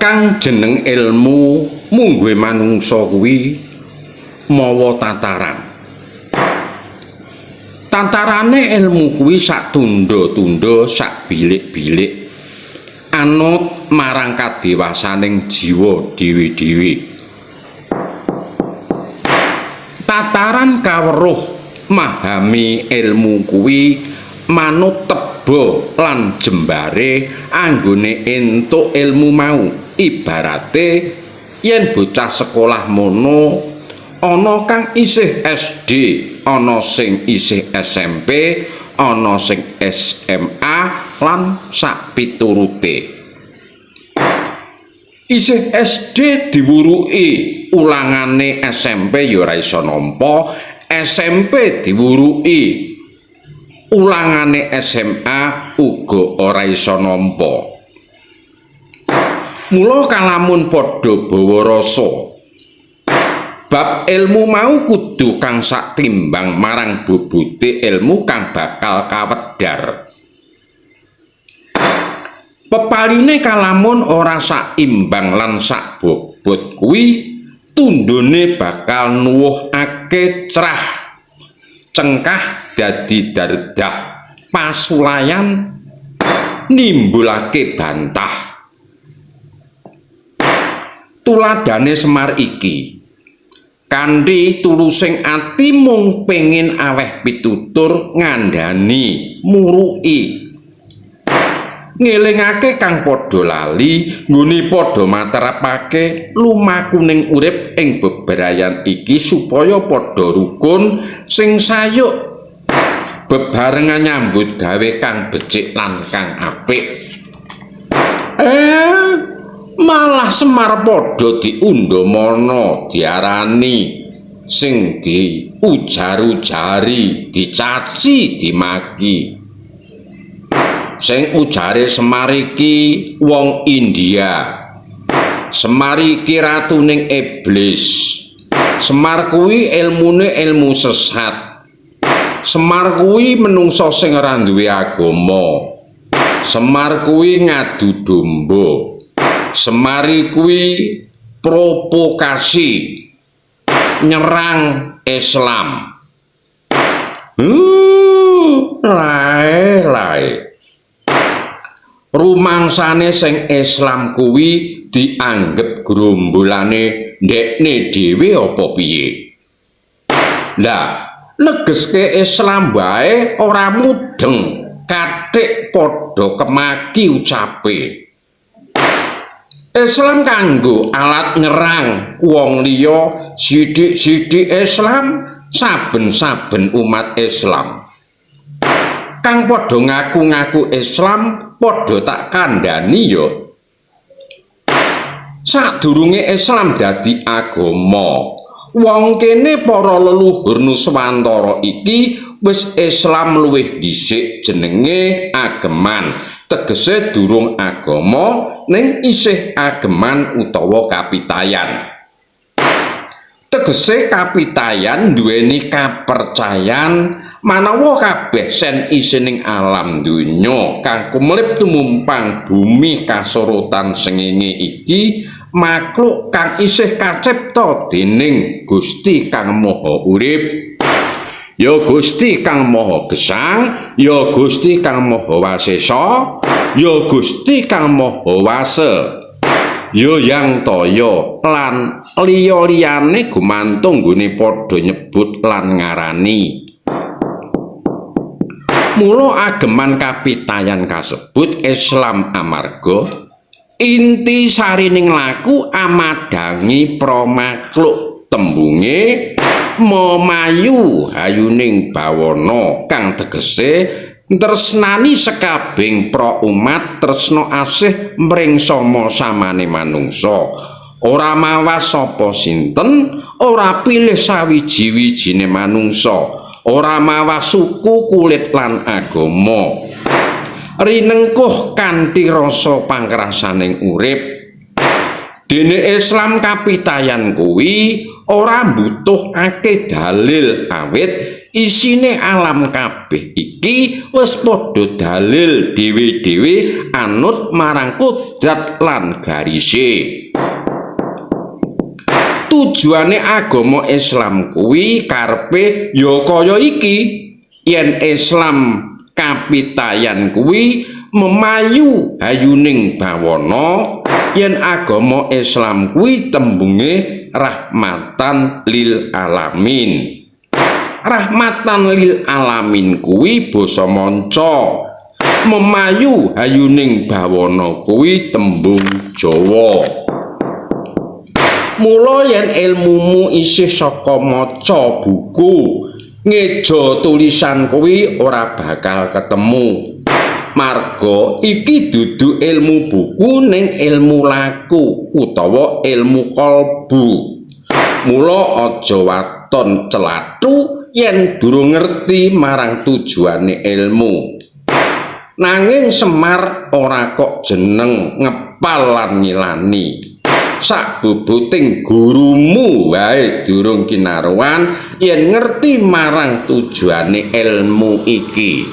kang jeneng ilmu mungguhe manungsa kuwi mawa tataran. Tatarane ilmu kuwi sak tunda-tunda sak bilik-bilik anut marang kadewasaning jiwa dhewe-dhewe. Tataran kaweruh mahami ilmu kuwi manut teba lan jembare anggone entuk ilmu mau. Ibarate yen bocah sekolah mono ana kang isih SD, ana sing isih SMP, ana sing SMA lan sak piturute. Isih SD diwuruki ulangane SMP ya ora iso nampa, SMP diwuruki ulangane SMA uga ora iso nampa. Mula kalamun padha bawa rasa bab ilmu mau kudu kang sak timbang marang bobote ilmu kang bakal kawedhar. Pepaline kalamun ora sak imbang lan sak bobot kuwi tundone bakal nuwuhake cerah cengkah dadi dardah pasulayan nimbulake bantah. Tuladane Semar iki kanthi tulusing ati mung pengin aweh pitutur ngandhani muruki ngelingake kang padha lali nggone padha materapake lumakuning urip ing bebrayan iki supaya padha rukun sing sayuk bebarengan nyambut gawe kang becik lan kang apik. Malah Semar padha diundhamana diarani sing diujar-ujari dicaci dimaki. Sing ujare Semar iki wong India, Semar iki ratuning iblis, Semar kuwi ilmune ilmu sesat, Semar kuwi menungsa sing ora duwe agama, Semar kuwi ngadu domba, Semar kuwi provokasi nyerang Islam. Lae. Rumangsane sing Islam kuwi dianggep grombolane ndekne dhewe apa piye? Lah, negeske Islam wae ora mudeng, kathik padha kemaki ucape. Islam kanggo alat nyerang wong liya, sithik-sithik Islam, saben-saben umat Islam. Kang padha ngaku-ngaku Islam padha tak kandhani ya. Sadurunge Islam dadi agama, wong kene para leluhur Nuswantara iki wis Islam luwih dhisik jenenge ageman. Tegese durung agama ning isih ageman utawa kapitayan. Tegese kapitayan duweni kapercayan manawa kabeh sen isining alam donya kang kumlip tumumpang bumi kasorotan sengenge iki makhluk kang isih kacipta dening Gusti Kang Maha Urip. Ya Gusti Kang Maha Gesang, ya Gusti Kang Maha Wasesa, ya Gusti Kang Maha Wase, ya Yang Toya lan liya-liyane gumantung nggone padha nyebut lan ngarani. Mula ageman kapitayan kasebut Islam amarga inti sarining laku amadangi pramakhluk tembunge memayu hayuning bawana kang tegese tresnani sekabing pra umat tresna asih mring sama-samane manungsa ora mawas sapa sinten ora pilih sawiji-wijine manungsa ora mawas suku kulit lan agama rinengkuh kanthi rasa pangkrasaning urip. Dene Islam kapitayan kuwi ora mbutuhake dalil awit isine alam kabeh iki wis padha dalil dhewe-dhewe anut marang kodrat lan garise. Tujuane agama Islam kuwi karepe ya kaya iki, yen Islam kapitayan kuwi memayu hayuning bawana, yen agama Islam kuwi tembunge rahmatan lil alamin. Rahmatan lil alamin kuwi basa manca, memayu hayuning bawana kuwi tembung Jawa. Mula yen ilmumu isih saka maca buku, ngeja tulisan kuwi ora bakal ketemu. Marga iki dudu ilmu buku ning ilmu laku utawa ilmu kalbu. Mula aja waton celathu yen durung ngerti marang tujuane ilmu. Nanging Semar ora kok jeneng ngepal lan ngilani. Sak boboting gurumu wae durung kinaruan yen ngerti marang tujuane ilmu iki.